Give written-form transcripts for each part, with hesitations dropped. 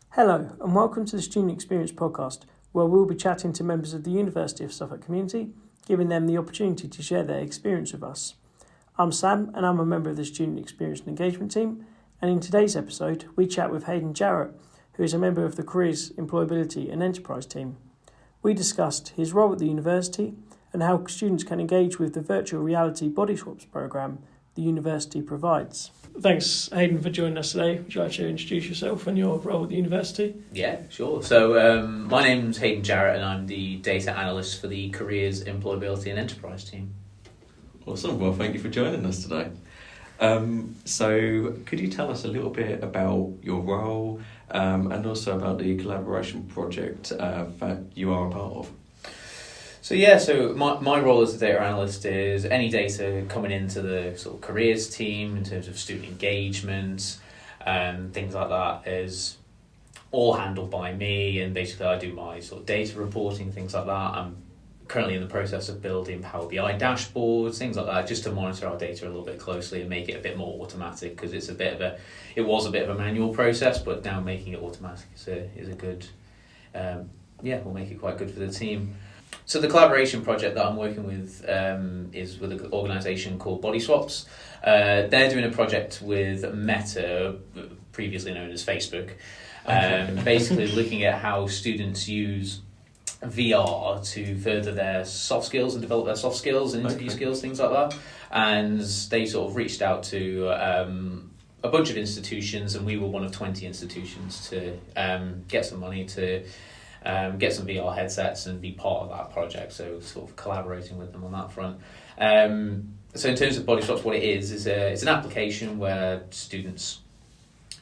Hello and welcome to the Student Experience podcast, where we'll be chatting to members of the University of Suffolk community, giving them the opportunity to share their experience with us. I'm Sam and I'm a member of the Student Experience and Engagement team, and in today's episode we chat with Haydn Jarrett, who is a member of the Careers, Employability and Enterprise team. We discussed his role at the university and how students can engage with the virtual reality Bodyswaps programme the university provides. Thanks, Haydn, for joining us today. Would you like to introduce yourself and your role at the university? Yeah, sure. So my name's Haydn Jarrett and I'm the data analyst for the Careers, Employability and Enterprise team. Awesome. Well, thank you for joining us today. So could you tell us a little bit about your role and also about the collaboration project that you are a part of? So my role as a data analyst is any data coming into the sort of careers team in terms of student engagement and things like that is all handled by me, and basically I do my sort of data reporting, things like that. I'm currently in the process of building Power BI dashboards, things like that, just to monitor our data a little bit closely and make it a bit more automatic, because it was a bit of a manual process, but now making it automatic is a good, will make it quite good for the team. So the collaboration project that I'm working with is with an organisation called Bodyswaps. They're doing a project with Meta, previously known as Facebook, basically looking at how students use VR to further their soft skills and develop their soft skills and interview skills, things like that. And they sort of reached out to a bunch of institutions, and we were one of 20 institutions to get some money to get some VR headsets and be part of that project, so sort of collaborating with them on that front. So in terms of Bodyswaps, what it is it's an application where students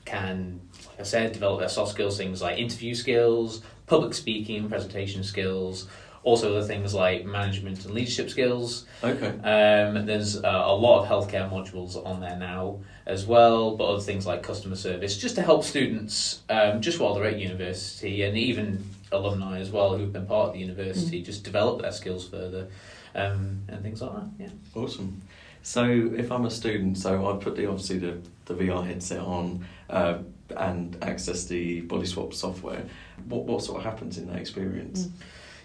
can, like I said, develop their soft skills, things like interview skills, public speaking, presentation skills, also other things like management and leadership skills. Okay. There's a lot of healthcare modules on there now as well, but other things like customer service, just to help students just while they're at university, and even alumni as well who've been part of the university, just develop their skills further and things like that. Yeah. Awesome. So if I'm a student, so I put the VR headset on and access the Bodyswaps software. What sort of happens in that experience?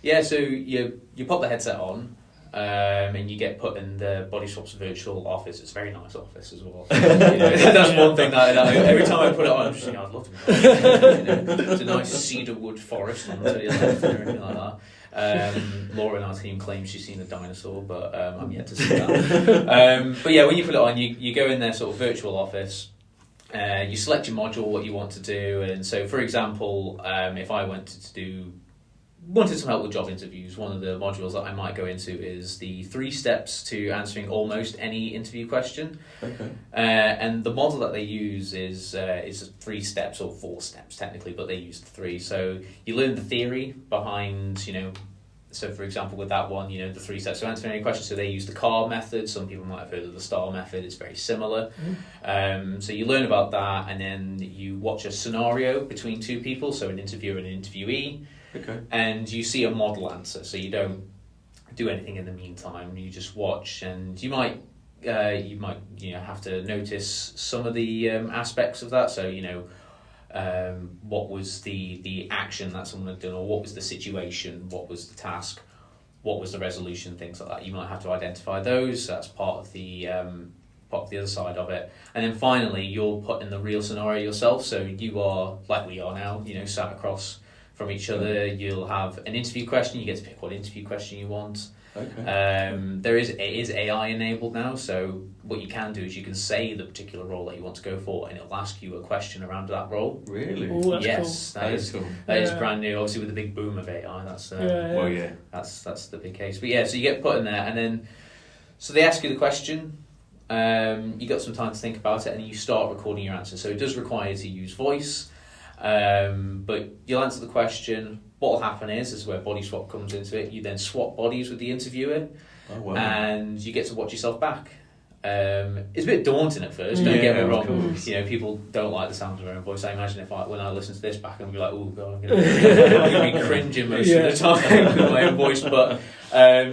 Yeah, so you pop the headset on and you get put in the Bodyswaps virtual office. It's a very nice office as well. That's one thing that every time I put it on, I'm just thinking, I'd love to be it's a nice cedar wood forest on the left and everything like that. Laura in our team claims she's seen a dinosaur, but I'm yet to see that. But yeah, when you put it on, you go in their sort of virtual office. You select your module, what you want to do, and so for example, if I wanted some help with job interviews, one of the modules that I might go into is the 3 steps to answering almost any interview question. Okay. And the model that they use is 3 steps, or 4 steps technically, but they use 3. So you learn the theory behind, so for example with that one, the 3 steps to answering any question. So they use the CAR method. Some people might have heard of the STAR method. It's very similar. So you learn about that, and then you watch a scenario between 2 people, so an interviewer and an interviewee. Okay. And you see a model answer, so you don't do anything in the meantime. You just watch, and you might have to notice some of the aspects of that. So what was the action that someone had done, or what was the situation, what was the task, what was the resolution, things like that. You might have to identify those. So that's part of the other side of it. And then finally, you're put in the real scenario yourself. So you are, like we are now, sat across from each other. You'll have an interview question. You get to pick what interview question you want. Okay. It is AI enabled now, so what you can do is you can say the particular role that you want to go for, and it'll ask you a question around that role. Really? Ooh, that's yes, cool. that is cool. That is brand new. Obviously, with the big boom of AI, that's that's the big case. But yeah, so you get put in there, and then so they ask you the question. You got some time to think about it, and you start recording your answer. So it does require you to use voice. But you'll answer the question. What will happen is where Bodyswap comes into it. You then swap bodies with the interviewer, and you get to watch yourself back. It's a bit daunting at first. Don't get me of wrong. course. You know, people don't like the sound of their own voice. I imagine when I listen to this back, I'm gonna be like, "Oh God, I'm gonna be cringing most of the time with my own voice." But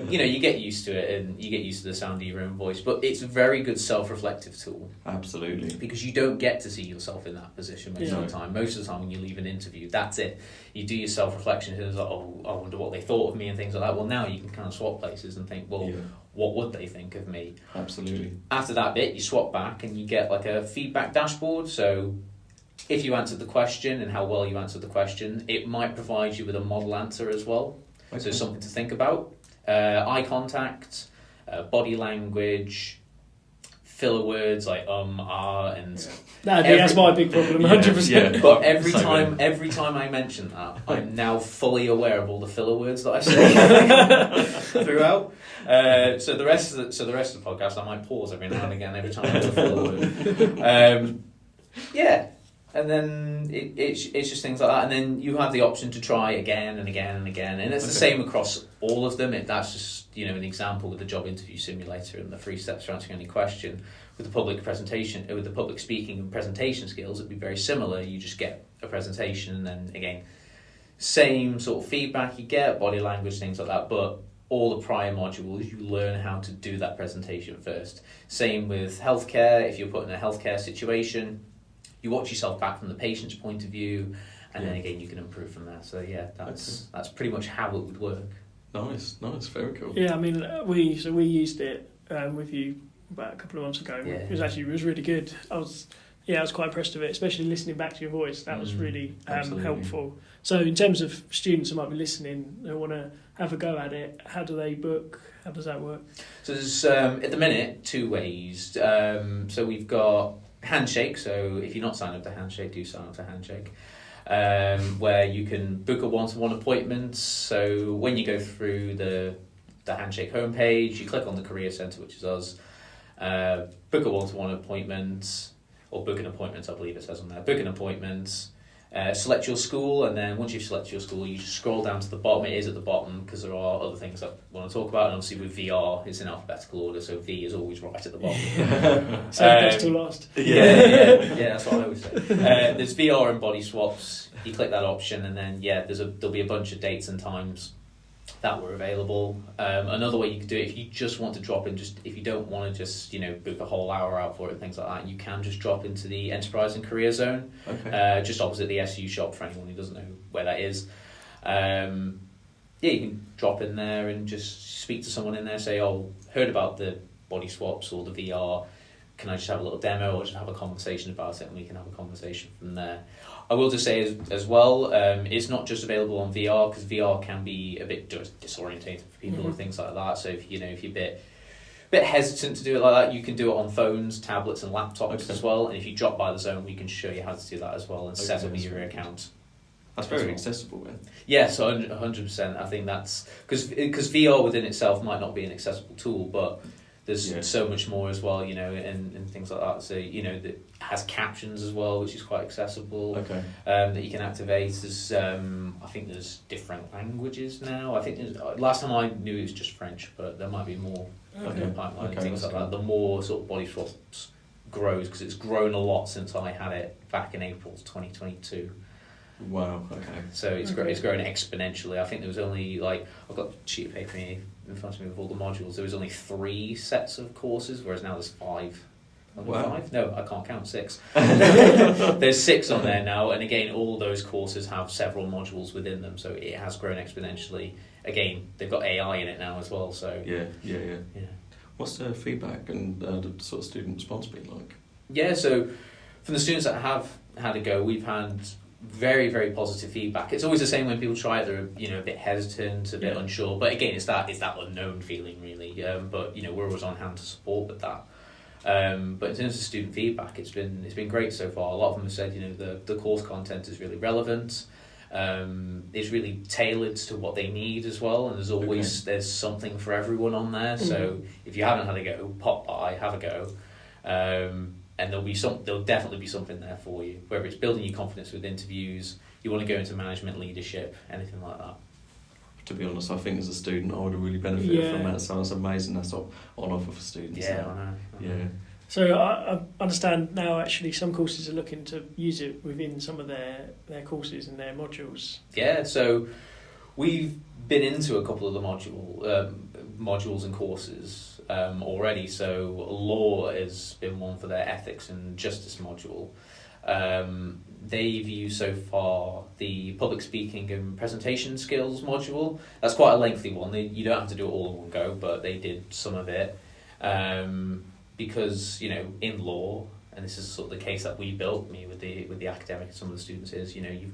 you know, you get used to it, and you get used to the sound of your own voice. But it's a very good self-reflective tool. Absolutely. Because you don't get to see yourself in that position most of the time. Most of the time, when you leave an interview, that's it. You do your self-reflection. It's like, "Oh, I wonder what they thought of me," and things like that. Well, now you can kind of swap places and think, "Well, what would they think of me?" Absolutely. After that bit, you swap back and you get like a feedback dashboard. So if you answered the question and how well you answered the question, it might provide you with a model answer as well. Okay. So something to think about. Eye contact, body language, filler words like and that's my big problem, 100%. Yeah. But every time I mention that, I'm now fully aware of all the filler words that I say throughout. So the rest of the podcast, I might pause every now and again every time I do a filler word. And then it's just things like that, and then you have the option to try again and again and again, and it's the same across all of them. That's just an example with the job interview simulator and the 3 steps for answering any question. With the public speaking and presentation skills, it'd be very similar. You just get a presentation, and then again, same sort of feedback you get, body language, things like that, but all the prior modules, you learn how to do that presentation first. Same with healthcare. If you're put in a healthcare situation, you watch yourself back from the patient's point of view, and then again you can improve from there. So that's pretty much how it would work. Nice, very cool. Yeah, I mean, we used it with you about a couple of months ago. Yeah. It was really good. I was quite impressed with it, especially listening back to your voice. That was really helpful. So in terms of students who might be listening, who want to have a go at it, how do they book? How does that work? So there's at the minute 2 ways. So we've got Handshake. So if you're not signed up to Handshake, do sign up to Handshake. Where you can book a one-to-one appointment. So when you go through the Handshake homepage, you click on the Career Centre, which is us. Book a one-to-one appointment, or book an appointment, I believe it says on there. Book an appointment, select your school, and then once you've selected your school, you just scroll down to the bottom. It is at the bottom because there are other things I want to talk about, and obviously with VR, it's in alphabetical order, so V is always right at the bottom. So best till last. Yeah, that's what I always say. There's VR and Bodyswaps. You click that option, and then there'll be a bunch of dates and times that were available. Another way you could do it, if you just want to drop in, if you don't want to just book a whole hour out for it and things like that, you can just drop into the Enterprise and Career Zone, just opposite the SU shop for anyone who doesn't know where that is. You can drop in there and just speak to someone in there, say, "Oh, heard about the Bodyswaps or the VR, can I just have a little demo or just have a conversation about it?" And we can have a conversation from there. I will just say as well, it's not just available on VR, because VR can be a bit disorientating for people and things like that. So if you're a bit hesitant to do it like that, you can do it on phones, tablets, and laptops as well. And if you drop by the zone, we can show you how to do that as well and set up your account. That's very accessible then. Yes, 100%. I think that's because VR within itself might not be an accessible tool, but there's so much more as well, and things like that. So, that has captions as well, which is quite accessible. Okay. That you can activate. There's, I think there's different languages now. I think last time I knew it was just French, but there might be more in the pipeline and things like that. The more sort of Bodyswaps grows, because it's grown a lot since I had it back in April 2022. Wow. Okay. So it's grown exponentially. I think there was only I've got a sheet of paper here in front of me with all the modules. There was only 3 sets of courses, whereas now there's 5. Wow. 5? No, I can't count 6. There's 6 on there now, and again, all those courses have several modules within them, so it has grown exponentially. Again, they've got AI in it now as well. So yeah. What's the feedback and the sort of student response been like? Yeah, so from the students that have had a go, we've had very, very positive feedback. It's always the same when people try it. They're a bit hesitant, a bit unsure. But again, it's that unknown feeling really. But we're always on hand to support with that. But in terms of student feedback, it's been great so far. A lot of them have said the course content is really relevant. It's really tailored to what they need as well. And there's something for everyone on there. So if you haven't had a go, pop by, have a go. And there'll definitely be something there for you, whether it's building your confidence with interviews, you want to go into management leadership, anything like that. to be honest, I think as a student I would have really benefited from that. So it's amazing that's on offer for students. Yeah, I know. Yeah. So I understand now actually some courses are looking to use it within some of their courses and their modules. Yeah, so we've been into a couple of the modules and courses already. So law has been one for their ethics and justice module. They've used so far the public speaking and presentation skills module. That's quite a lengthy one. You don't have to do it all in one go, but they did some of it. Because, in law, and this is sort of the case that we built, me with the academic and some of the students, is, when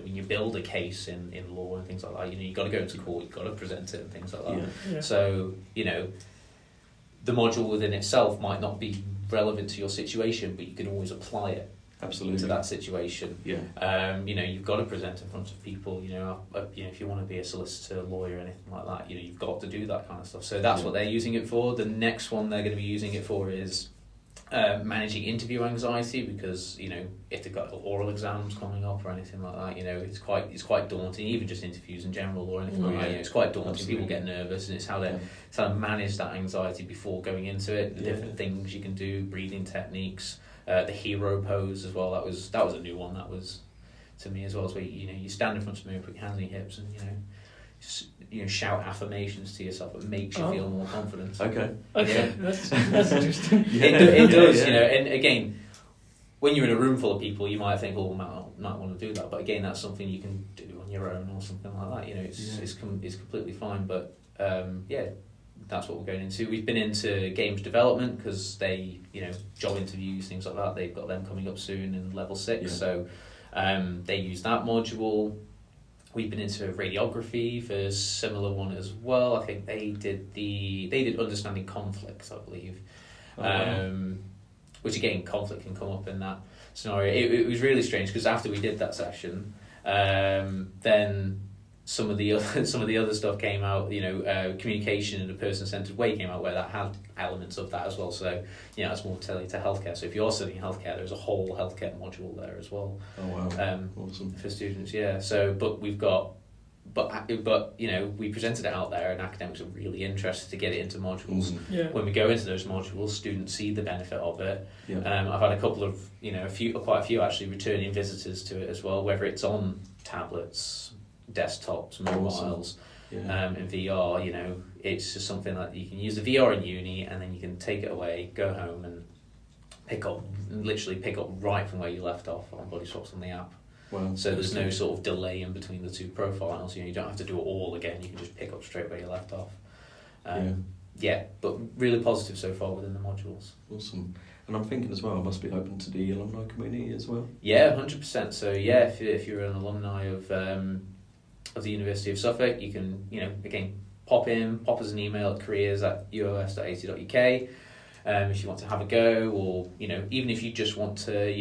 you build a case in law and things like that, you've got to go into court, you've got to present it and things like that. Yeah. So, the module within itself might not be relevant to your situation, but you can always apply it. Absolutely. To that situation. Yeah. You've got to present in front of people. If you want to be a solicitor, lawyer, anything like that, you've got to do that kind of stuff. So that's what they're using it for. The next one they're going to be using it for is managing interview anxiety, because if they've got oral exams coming up or anything like that, it's quite daunting. Even just interviews in general or anything like that, it's quite daunting. Absolutely. People get nervous, and it's how to manage that anxiety before going into it. The different things you can do, breathing techniques. The hero pose as well. That was a new one. That was to me as well. So you stand in front of the mirror, put your hands on your hips, and shout affirmations to yourself. It makes you feel more confident. Okay. Yeah. That's interesting. It does. And again, when you're in a room full of people, you might think, "Oh, I might want to do that." But again, that's something you can do on your own or something like that. It's completely fine. But that's what we're going into. We've been into games development because they, job interviews, things like that, they've got them coming up soon in level 6. So they use that module. We've been into radiography for a similar one as well. I think they did understanding conflicts, I believe. Which again, conflict can come up in that scenario. It was really strange because after we did that session, then some of the other stuff came out, communication in a person-centered way came out, where that had elements of that as well. So, it's more tailored to healthcare. So if you're studying healthcare, there's a whole healthcare module there as well. Oh wow! Awesome for students. Yeah. So, but we've got, we presented it out there, and academics are really interested to get it into modules. Yeah. When we go into those modules, students see the benefit of it. Yeah. I've had a couple of, quite a few actually returning visitors to it as well, whether it's on tablets, desktops, mobiles, and VR. It's just something that you can use the VR in uni, and then you can take it away, go home, and pick up right from where you left off on Bodyswaps on the app. Wow. So there's no sort of delay in between the two profiles. You don't have to do it all again. You can just pick up straight where you left off. But really positive so far within the modules. Awesome. And I'm thinking as well, I must be open to the alumni community as well. Yeah, 100%. So if you're an alumni of the University of Suffolk, you can again pop us an email at careers@uos.ac.uk if you want to have a go, or even if you just want to,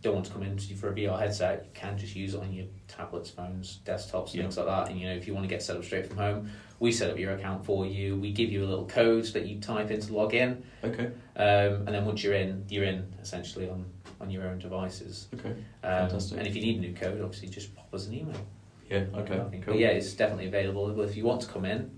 don't want to come in for a VR headset, you can just use it on your tablets, phones, desktops, things like that. And if you want to get set up straight from home, we set up your account for you. We give you a little code that you type in to log in. Okay. And then once you're in essentially on your own devices. Okay. Fantastic. And if you need a new code, obviously just pop us an email. Yeah. Okay. Cool. But yeah, it's definitely available. But if you want to come in,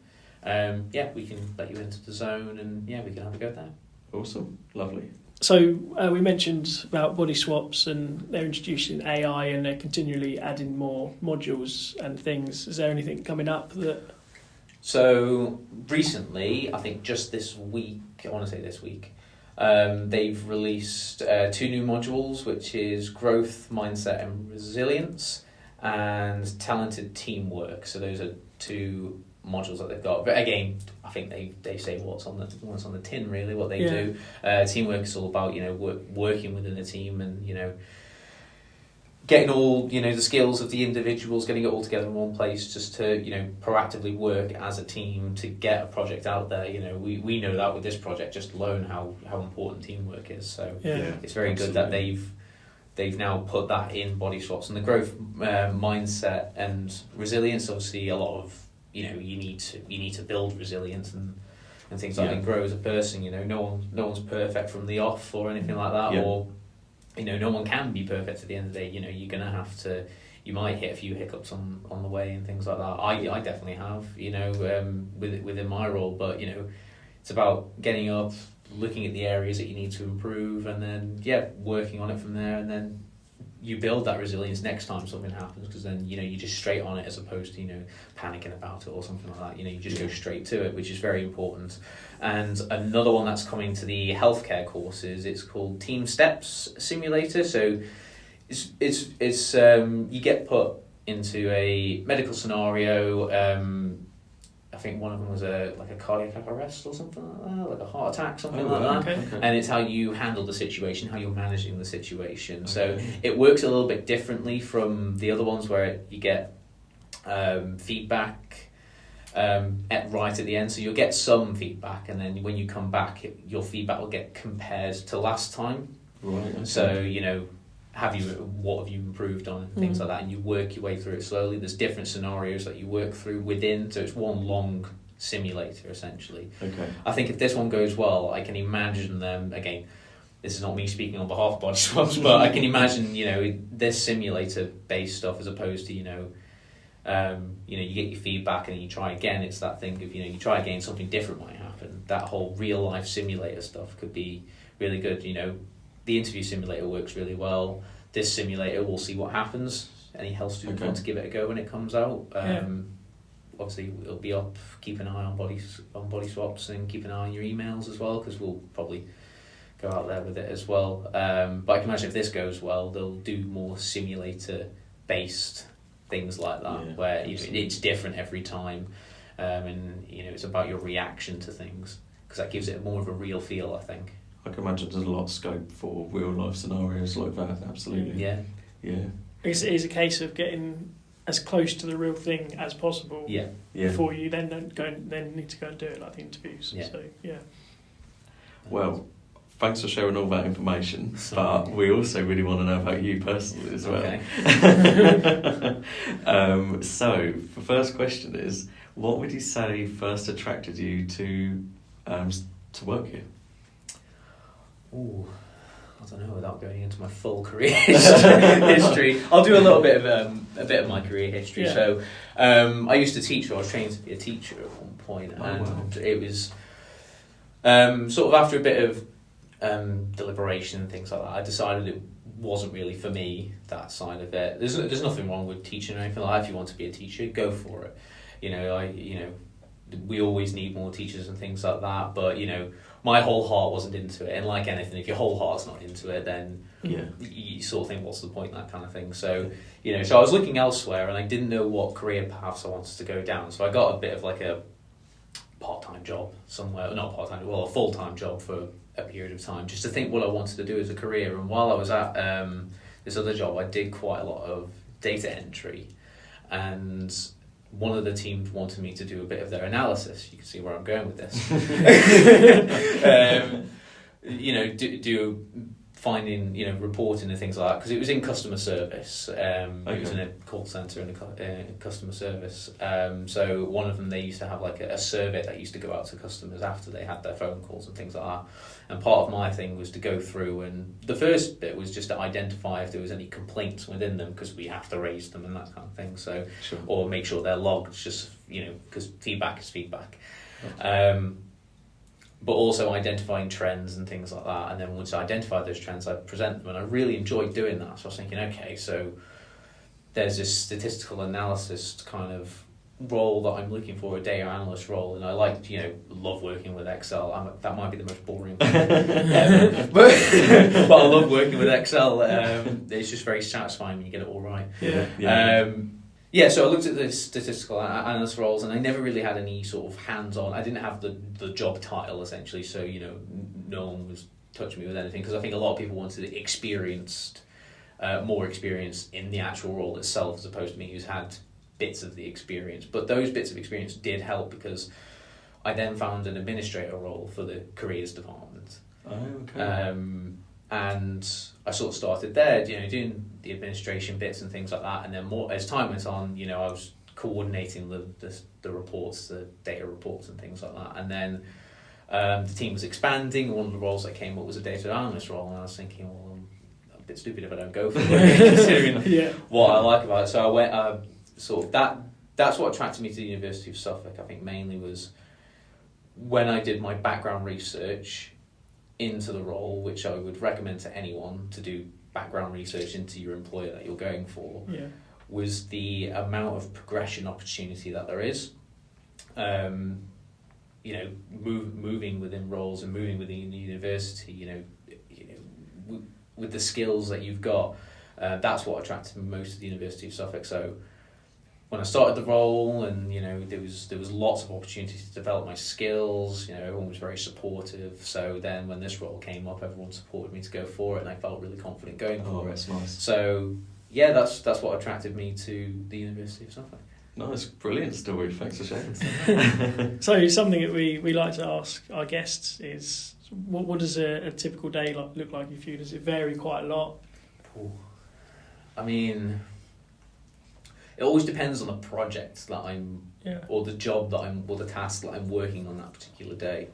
we can let you into the zone, and we can have a go there. Awesome. Lovely. So we mentioned about Bodyswaps, and they're introducing AI, and they're continually adding more modules and things. Is there anything coming up that? So recently, I think just this week, they've released 2 new modules, which is growth, mindset and resilience, and talented teamwork. So those are 2 modules that they've got. But again, I think they say what's on the tin, really, what they do. Teamwork is all about working within a team, and getting all the skills of the individuals, getting it all together in one place, just to proactively work as a team to get a project out there. We know that with this project just alone how important teamwork is. So it's very good that they've now put that in Bodyswaps. And the growth mindset and resilience, obviously a lot of you need to build resilience and things like that, and grow as a person. No one's perfect from the off or anything like that, or no one can be perfect at the end of the day. You're gonna have to you might hit a few hiccups on the way and things like that. I definitely have, within my role, but it's about getting up, looking at the areas that you need to improve, and then working on it from there, and then you build that resilience next time something happens, because then you're just straight on it, as opposed to panicking about it or something like that. You just go straight to it, which is very important. And another one that's coming to the healthcare courses, it's called Team Steps Simulator. So it's you get put into a medical scenario. I think one of them was a cardiac arrest or something like that, like a heart attack, something like that. Okay. And it's how you handle the situation, how you're managing the situation. Okay. So it works a little bit differently from the other ones, where you get feedback right at the end. So you'll get some feedback, and then when you come back, your feedback will get compared to last time. Right. Okay. So what have you improved on, and things like that, and you work your way through it slowly. There's different scenarios that you work through within, so it's one long simulator essentially. Okay. I think if this one goes well, I can imagine them again. This is not me speaking on behalf of Bodyswaps, but I can imagine this simulator based stuff, as opposed to you get your feedback and then you try again. It's that thing of you try again, something different might happen. That whole real life simulator stuff could be really good. The interview simulator works really well. This simulator, we'll see what happens. Any health students want to give it a go when it comes out. Obviously, it'll be up. Keep an eye on Bodyswaps, and keep an eye on your emails as well, because we'll probably go out there with it as well. But I can imagine if this goes well, they'll do more simulator-based things like that, where it's different every time, and it's about your reaction to things, because that gives it more of a real feel, I think. I can imagine there's a lot of scope for real life scenarios like that. Absolutely. Yeah. It's a case of getting as close to the real thing as possible. Yeah. Before you then need to go and do it, like the interviews. Yeah. So Well, thanks for sharing all that information. But we also really want to know about you personally as well. Okay. So the first question is, what would you say first attracted you to work here? Ooh, I don't know, without going into my full career history. I'll do a little bit of my career history. Yeah. So I used to teach, or I was trained to be a teacher at one point, and it was sort of after a bit of deliberation and things like that, I decided it wasn't really for me, that side of it. There's nothing wrong with teaching or anything like that. If you want to be a teacher, go for it. We always need more teachers and things like that, but my whole heart wasn't into it, and like anything, if your whole heart's not into it, then you sort of think, what's the point, that kind of thing. So so I was looking elsewhere, and I didn't know what career paths I wanted to go down, so I got a bit of like a part-time job somewhere, not part-time, well, a full-time job for a period of time, just to think what I wanted to do as a career. And while I was at this other job, I did quite a lot of data entry, and one of the teams wanted me to do a bit of their analysis. You can see where I'm going with this. Do finding, reporting and things like that, because it was in customer service. It was in a call centre and customer service. So one of them, they used to have like a survey that used to go out to customers after they had their phone calls and things like that. And part of my thing was to go through, and the first bit was just to identify if there was any complaints within them, because we have to raise them and that kind of thing. So, sure. Or make sure they're logged, just because feedback is feedback. Okay. But also identifying trends and things like that. And then once I identified those trends, I'd present them, and I really enjoyed doing that. So I was thinking, okay, so there's this statistical analysis kind of role that I'm looking for, a data analyst role, and I love working with Excel. That might be the most boring thing ever, but I love working with Excel. It's just very satisfying when you get it all right. So I looked at the statistical analyst roles, and I never really had any sort of hands-on. I didn't have the job title, essentially, so no one was touching me with anything, because I think a lot of people wanted more experience in the actual role itself, as opposed to me who's had bits of the experience. But those bits of experience did help, because I then found an administrator role for the careers department. Oh, okay. And I sort of started there, doing the administration bits and things like that. And then more as time went on, I was coordinating the reports, the data reports and things like that. And then the team was expanding. One of the roles that came up was a data analyst role, and I was thinking, well, a bit stupid if I don't go for it, considering what I like about it. So I went, sort of that's what attracted me to the University of Suffolk, I think mainly was when I did my background research into the role, which I would recommend to anyone to do background research into your employer that you're going for, was the amount of progression opportunity that there is. Moving within roles and moving within the university, with the skills that you've got, that's what attracted me most to the University of Suffolk. So when I started the role, and there was lots of opportunities to develop my skills. Everyone was very supportive. So then when this role came up, everyone supported me to go for it, and I felt really confident going for it. That's nice. So yeah, that's what attracted me to the University of Suffolk. Nice, brilliant story. Thanks for sharing. So something that we like to ask our guests is, what does a typical day look like for you? Does it vary quite a lot? I mean, it always depends on the project that I'm, or the job that I'm, or the task that I'm working on that particular day.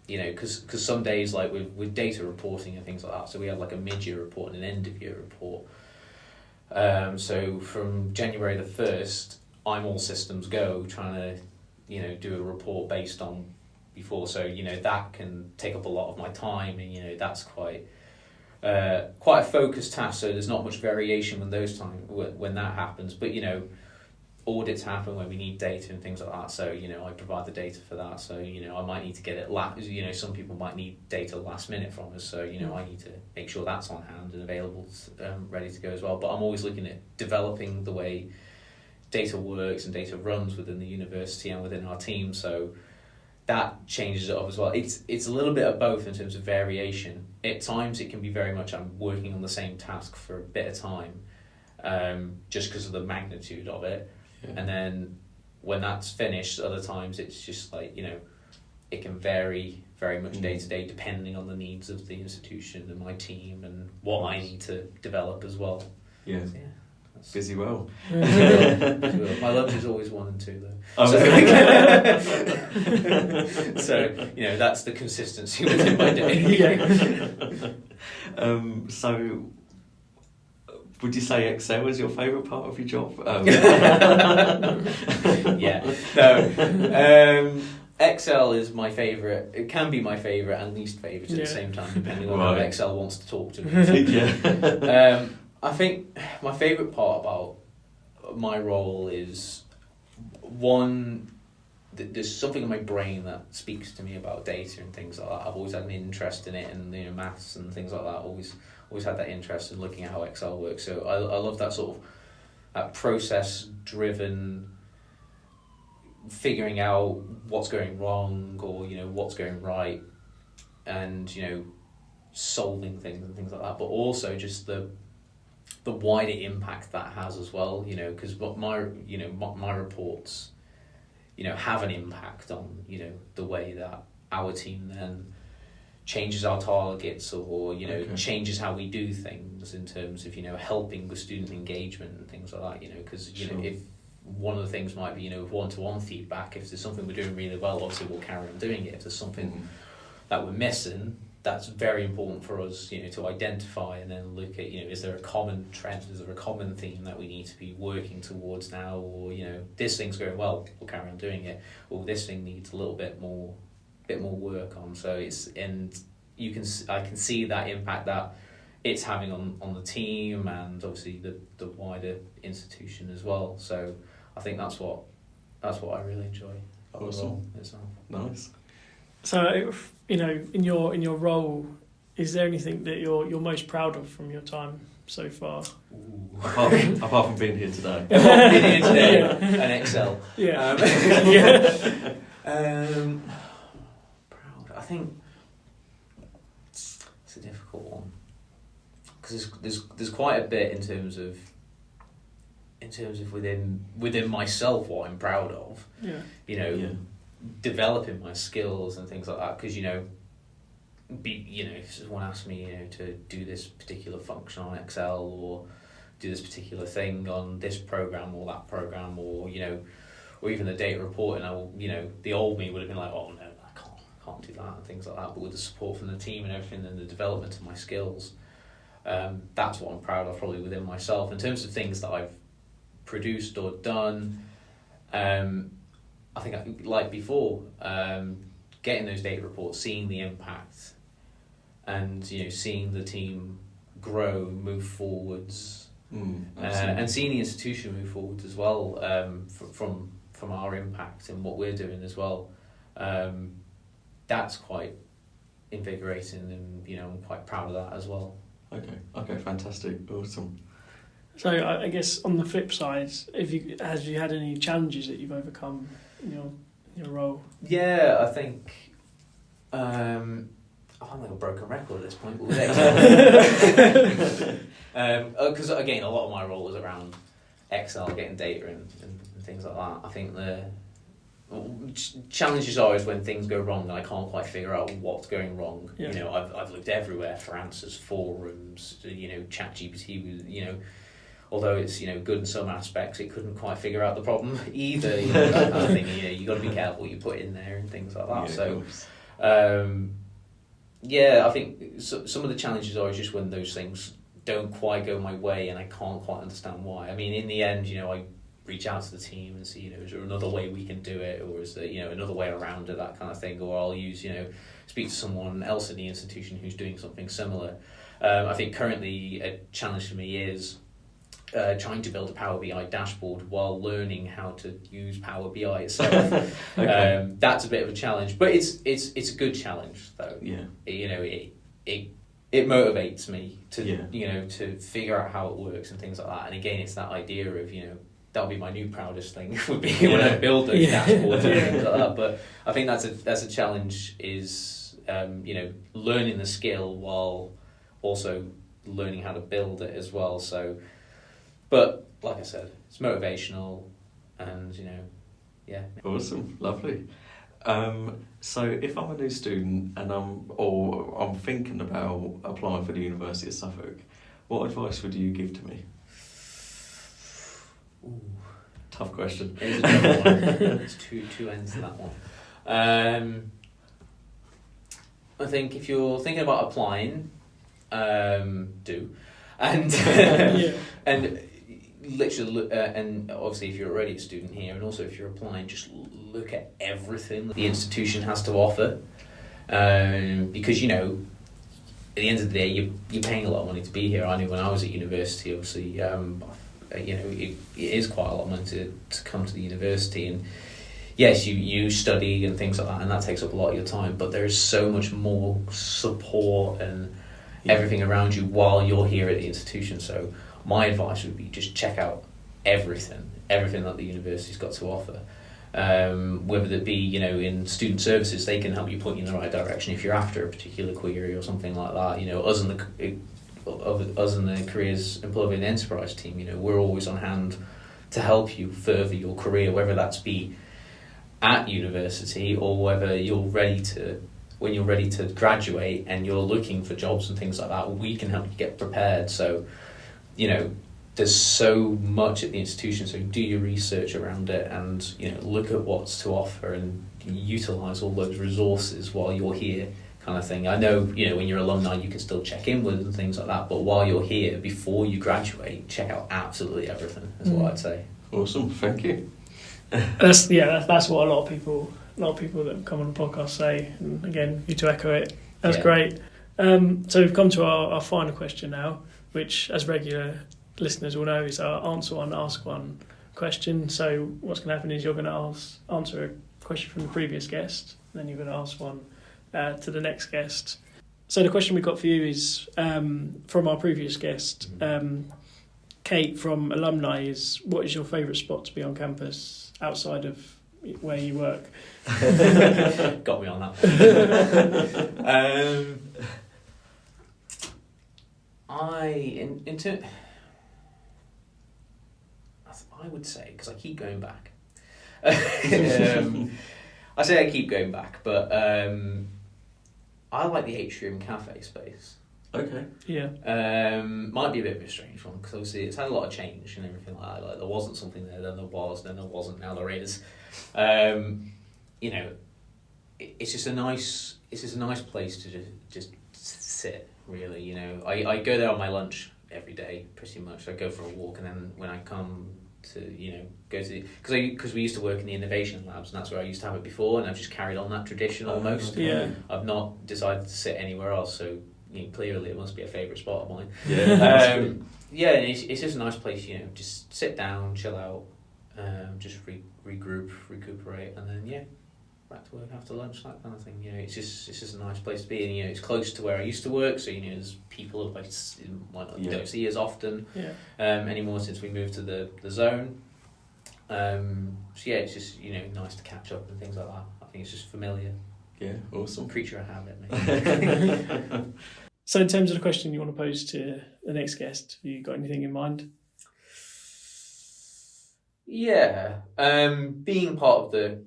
Because some days, like with data reporting and things like that, so we have like a mid-year report and an end-of-year report. So from January the 1st, I'm all systems go, trying to, do a report based on before. So, that can take up a lot of my time, and, that's quite a focused task. So there's not much variation when that happens. But, audits happen when we need data and things like that. So, I provide the data for that. So, I might need to get it some people might need data last minute from us. So, I need to make sure that's on hand and available, ready to go as well. But I'm always looking at developing the way data works and data runs within the university and within our team. So that changes it up as well. It's a little bit of both in terms of variation. At times it can be very much I'm working on the same task for a bit of time, just because of the magnitude of it. Yeah. And then when that's finished, other times it's just like, it can vary very much day to day depending on the needs of the institution and my team and what I need to develop as well. Yeah. So, busy well. My lunch is always 1 and 2 though. So that's the consistency within my day. So would you say Excel is your favourite part of your job? Excel is my favourite. It can be my favourite and least favourite at the same time, depending on how Excel wants to talk to me. I think my favourite part about my role is, one, there's something in my brain that speaks to me about data and things like that. I've always had an interest in it, and maths and things like that. Always had that interest in looking at how Excel works. So I love that sort of that process-driven, figuring out what's going wrong or what's going right, and solving things and things like that. But also just the wider impact that has as well. Because my reports have an impact on the way that our team then changes our targets or changes how we do things in terms of helping with student engagement and things like that. Because if one of the things might be with one-to-one feedback, if there's something we're doing really well, obviously we'll carry on doing it. If there's something that we're missing, that's very important for us to identify and then look at is there a common trend, is there a common theme that we need to be working towards now, or this thing's going well, we'll carry on doing it, or this thing needs a little bit more work on. So I can see that impact that it's having on the team and obviously the wider institution as well. So I think that's what I really enjoy. Awesome. Nice. So in your role, is there anything that you're most proud of from your time so far? Apart from being here today. And Excel. Proud. I think it's a difficult one because there's quite a bit in terms of within myself what I'm proud of. Developing my skills and things like that, because if someone asks me to do this particular function on Excel or do this particular thing on this program or that program, or even the data reporting, the old me would have been like, oh no, I can't do that and things like that. But with the support from the team and everything and the development of my skills, That's what I'm proud of probably within myself. In terms of things that I've produced or done, I think like before, getting those data reports, seeing the impact, and seeing the team grow, move forwards, and seeing the institution move forwards as well, from our impact and what we're doing as well. That's quite invigorating, and I'm quite proud of that as well. Okay, fantastic, awesome. So I guess on the flip side, have you had any challenges that you've overcome in your role? Yeah, I think I'm like a broken record at this point. Because again, a lot of my role is around Excel, getting data and things like that. I think the challenges are when things go wrong and I can't quite figure out what's going wrong. Yeah. I've looked everywhere for answers, forums, ChatGPT, although it's good in some aspects, it couldn't quite figure out the problem either. That kind of thing. You got to be careful what you put in there and things like that. I think some of the challenges are just when those things don't quite go my way and I can't quite understand why. I mean, in the end, I reach out to the team and see, is there another way we can do it, or is there, another way around it, that kind of thing, or I'll use, speak to someone else in the institution who's doing something similar. I think currently a challenge for me is trying to build a Power BI dashboard while learning how to use Power BI itself. Okay. That's a bit of a challenge, but it's a good challenge though. Yeah. It motivates me to to figure out how it works and things like that. And again, it's that idea of that'll be my new proudest thing would be when I build those dashboards and things like that. But I think that's a challenge is learning the skill while also learning how to build it as well. So, but like I said, it's motivational, and Awesome, lovely. So if I'm a new student and I'm thinking about applying for the University of Suffolk, what advice would you give to me? Ooh. Tough question. It is a tough one. There's two ends to that one. I think if you're thinking about applying, do, and and literally, and obviously if you're already a student here, and also if you're applying, just look at everything the institution has to offer, because at the end of the day, you're paying a lot of money to be here. I knew when I was at university, obviously, it is quite a lot of money to come to the university, and yes, you study and things like that, and that takes up a lot of your time, but there's so much more support and everything around you while you're here at the institution. So my advice would be just check out everything that the university's got to offer. Whether it be, in student services, they can help you point you in the right direction if you're after a particular query or something like that. Us in the careers employability and enterprise team, we're always on hand to help you further your career, whether that's be at university or whether when you're ready to graduate and you're looking for jobs and things like that, we can help you get prepared. So, there's so much at the institution, so do your research around it and, look at what's to offer and utilise all those resources while you're here, kind of thing. I know, when you're alumni, you can still check in with and things like that, but while you're here, before you graduate, check out absolutely everything, is what I'd say. Awesome, thank you. That's what a lot of people that come on the podcast say, and again, you to echo it. That's great. So we've come to our final question now, which, as regular listeners will know, is our answer one, ask one question. So what's going to happen is you're going to answer a question from the previous guest, and then you're going to ask one to the next guest. So the question we've got for you is from our previous guest, Kate from Alumni, is what is your favourite spot to be on campus outside of where you work? Got me on that. I would say, because I keep going back. I say I keep going back, but I like the Atrium Cafe space. Okay. Yeah. Might be a bit of a strange one, because obviously it's had a lot of change and everything like that. Like, there wasn't something there, then there was, then there wasn't, now there is. It's just a nice place to just sit really. You know, I go there on my lunch every day, pretty much. I go for a walk, and then when I come to, you know, go to because we used to work in the innovation labs, and that's where I used to have it before, and I've just carried on that tradition almost. Yeah. I've not decided to sit anywhere else, so you know, clearly it must be a favourite spot of mine. Yeah. Yeah, and it's just a nice place, you know, just sit down, chill out, just regroup, recuperate, and then back to work after lunch, that kind of thing. You know, it's just a nice place to be, and you know, it's close to where I used to work, so you know, there's people that you don't see as often anymore since we moved to the zone. So yeah, it's just, you know, nice to catch up and things like that. I think it's just familiar. Yeah, awesome. Creature of habit, maybe. So in terms of the question you want to pose to the next guest, have you got anything in mind? Yeah, being part of the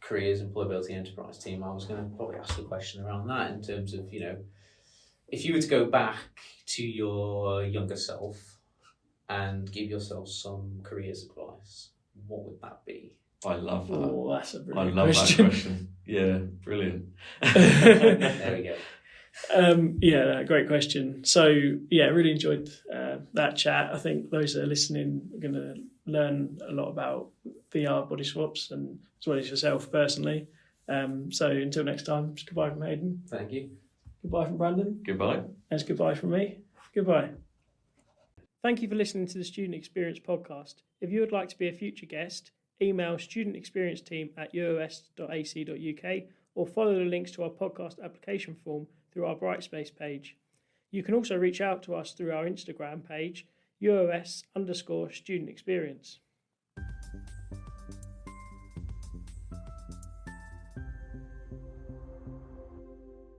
Careers, Employability Enterprise team, I was going to probably ask a question around that in terms of, you know, if you were to go back to your younger self and give yourself some careers advice, what would that be? I love that. Oh, that's a brilliant I love question. that question. Yeah, brilliant. There we go. Great question. So really enjoyed that chat. I think those that are listening are going to learn a lot about VR Bodyswaps, and as well as yourself personally. So until next time, it's goodbye from Haydn. Thank you. Goodbye from Brandon. Goodbye. And it's goodbye from me. Goodbye. Thank you for listening to the Student Experience podcast. If you would like to be a future guest, email studentexperienceteam@uos.ac.uk or follow the links to our podcast application form through our Brightspace page. You can also reach out to us through our Instagram page, UOS_student experience.